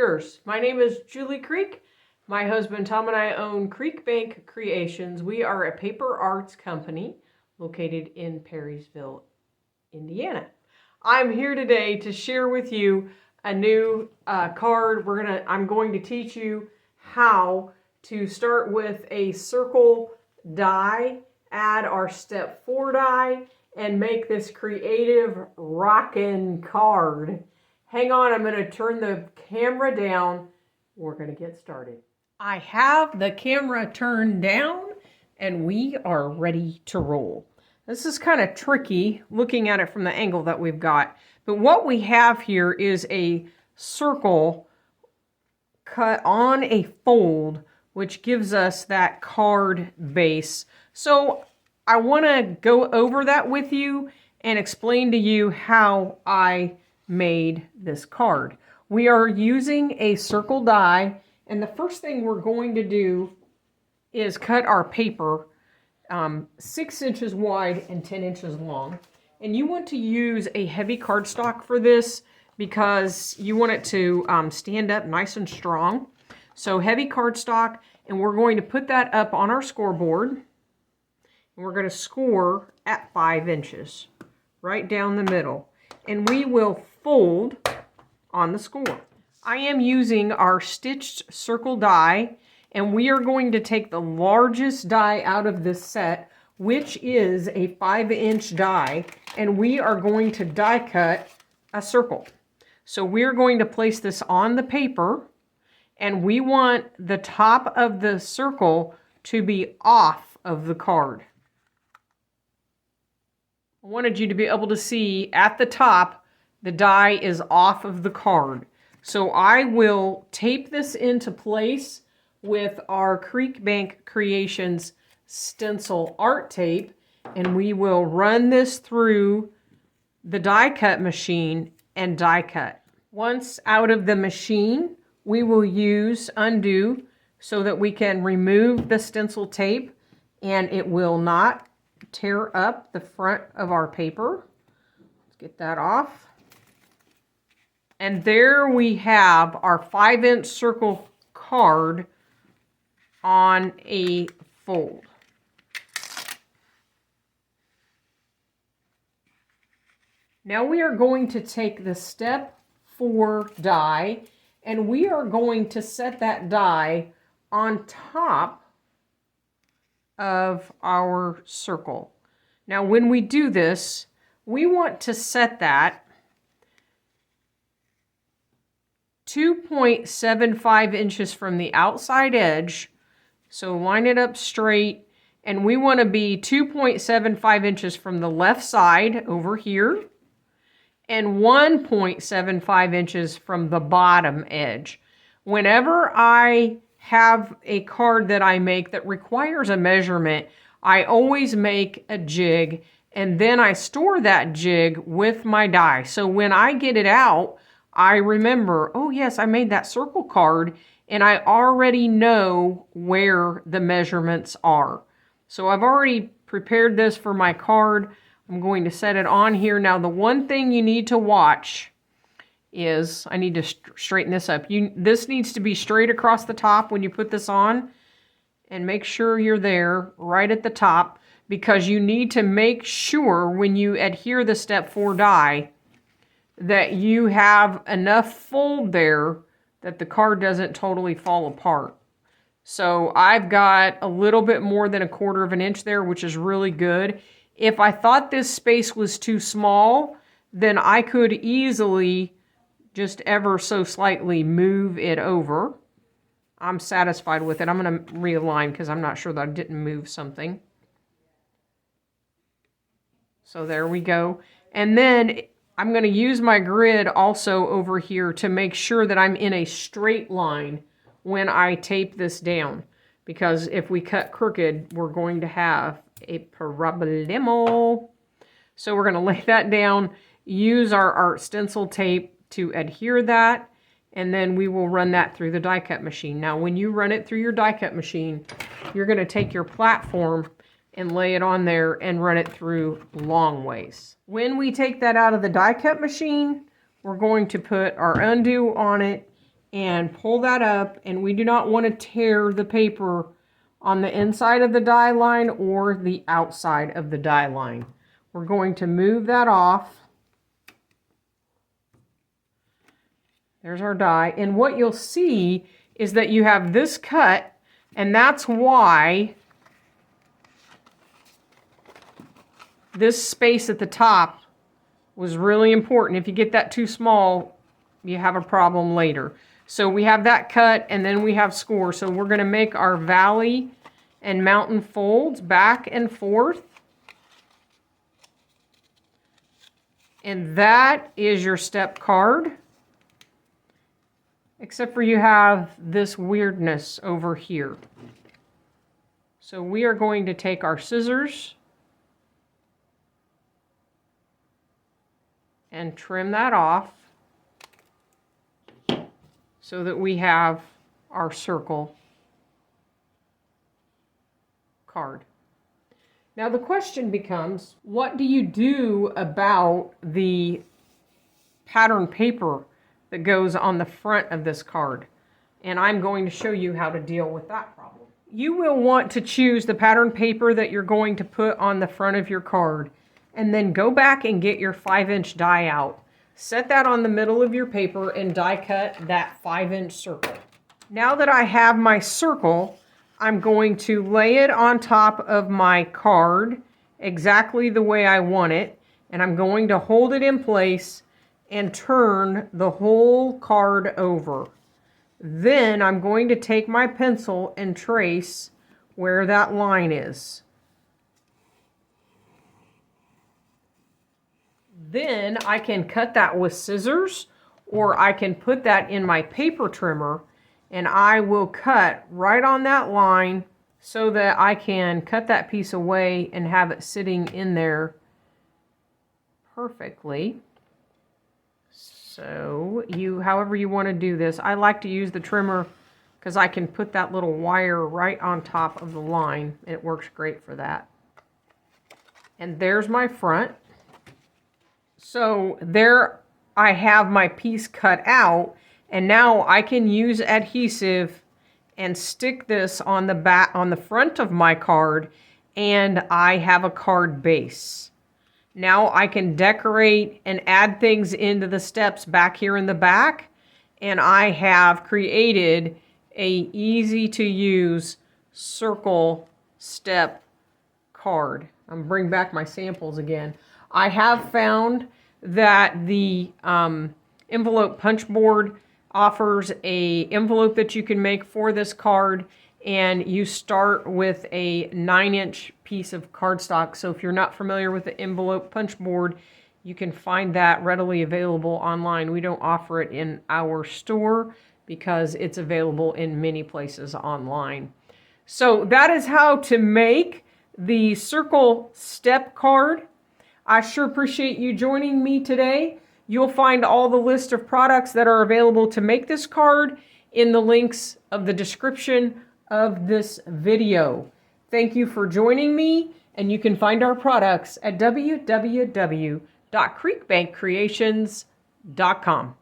crafters. My name is Julie Creek. My husband Tom and I own Creek Bank Creations. We are a paper arts company located in Perrysville, Indiana. I'm here today to share with you a new card. I'm going to teach you how to start with a circle die, add our step 4 die, and make this creative rockin' card. Hang on, I'm going to turn the camera down. We're going to get started. I have the camera turned down and we are ready to roll. This is kind of tricky looking at it from the angle that we've got. But what we have here is a circle cut on a fold, which gives us that card base. So I want to go over that with you and explain to you how I made this card. We are using a circle die, and the first thing we're going to do is cut our paper 6 inches wide and 10 inches long. And you want to use a heavy cardstock for this because you want it to stand up nice and strong. So heavy cardstock, and we're going to put that up on our scoreboard. And we're going to score at 5 inches, right down the middle. And we will fold on the score. I am using our stitched circle die, and we are going to take the largest die out of this set, which is a 5-inch die, and we are going to die cut a circle. So we're going to place this on the paper, and we want the top of the circle to be off of the card. I wanted you to be able to see at the top the die is off of the card. So I will tape this into place with our Creek Bank Creations stencil art tape, and we will run this through the die cut machine and die cut. Once out of the machine, we will use Undu so that we can remove the stencil tape and it will not tear up the front of our paper. Let's get that off. And there we have our 5-inch circle card on a fold. Now we are going to take the step 4 die, and we are going to set that die on top of our circle. Now when we do this, we want to set that 2.75 inches from the outside edge. So line it up straight, and we want to be 2.75 inches from the left side over here and 1.75 inches from the bottom edge. Whenever I have a card that I make that requires a measurement, I always make a jig, and then I store that jig with my die. So when I get it out, I remember, oh yes, I made that circle card, and I already know where the measurements are. So I've already prepared this for my card. I'm going to set it on here. Now the one thing you need to watch is, I need to straighten this up. This needs to be straight across the top when you put this on, and make sure you're there right at the top, because you need to make sure when you adhere the step 4 die that you have enough fold there that the card doesn't totally fall apart. So I've got a little bit more than 1/4 of an inch there, which is really good. If I thought this space was too small, then I could easily just ever so slightly move it over. I'm satisfied with it. I'm going to realign because I'm not sure that I didn't move something. So there we go. And then I'm going to use my grid also over here to make sure that I'm in a straight line when I tape this down. Because if we cut crooked, we're going to have a problemo. So we're going to lay that down, use our art stencil tape to adhere that, and then we will run that through the die cut machine. Now when you run it through your die cut machine, you're going to take your platform and lay it on there and run it through long ways. When we take that out of the die cut machine, we're going to put our Undu on it and pull that up, and we do not want to tear the paper on the inside of the die line or the outside of the die line. We're going to move that off. There's our die, and what you'll see is that you have this cut, and that's why this space at the top was really important. If you get that too small, you have a problem later. So we have that cut, and then we have score. So we're going to make our valley and mountain folds back and forth. And that is your step card. Except for you have this weirdness over here. So we are going to take our scissors and trim that off so that we have our circle card. Now the question becomes, what do you do about the pattern paper that goes on the front of this card? And I'm going to show you how to deal with that problem. You will want to choose the pattern paper that you're going to put on the front of your card, and then go back and get your 5-inch die out. Set that on the middle of your paper and die cut that 5-inch circle. Now that I have my circle, I'm going to lay it on top of my card exactly the way I want it, and I'm going to hold it in place and turn the whole card over. Then I'm going to take my pencil and trace where that line is. Then I can cut that with scissors, or I can put that in my paper trimmer, and I will cut right on that line so that I can cut that piece away and have it sitting in there perfectly. So however you want to do this, I like to use the trimmer because I can put that little wire right on top of the line. It works great for that. And there's my front. So there I have my piece cut out, and now I can use adhesive and stick this on the back, on the front of my card, and I have a card base. Now I can decorate and add things into the steps back here in the back, and I have created a easy to use circle step card. I'm gonna bring back my samples again. I have found that the envelope punch board offers a envelope that you can make for this card, and you start with a 9-inch piece of cardstock. So if you're not familiar with the envelope punch board, you can find that readily available online. We don't offer it in our store because it's available in many places online. So that is how to make the circle step card. I sure appreciate you joining me today. You'll find all the list of products that are available to make this card in the links of the description of this video. Thank you for joining me, and you can find our products at www.creekbankcreations.com.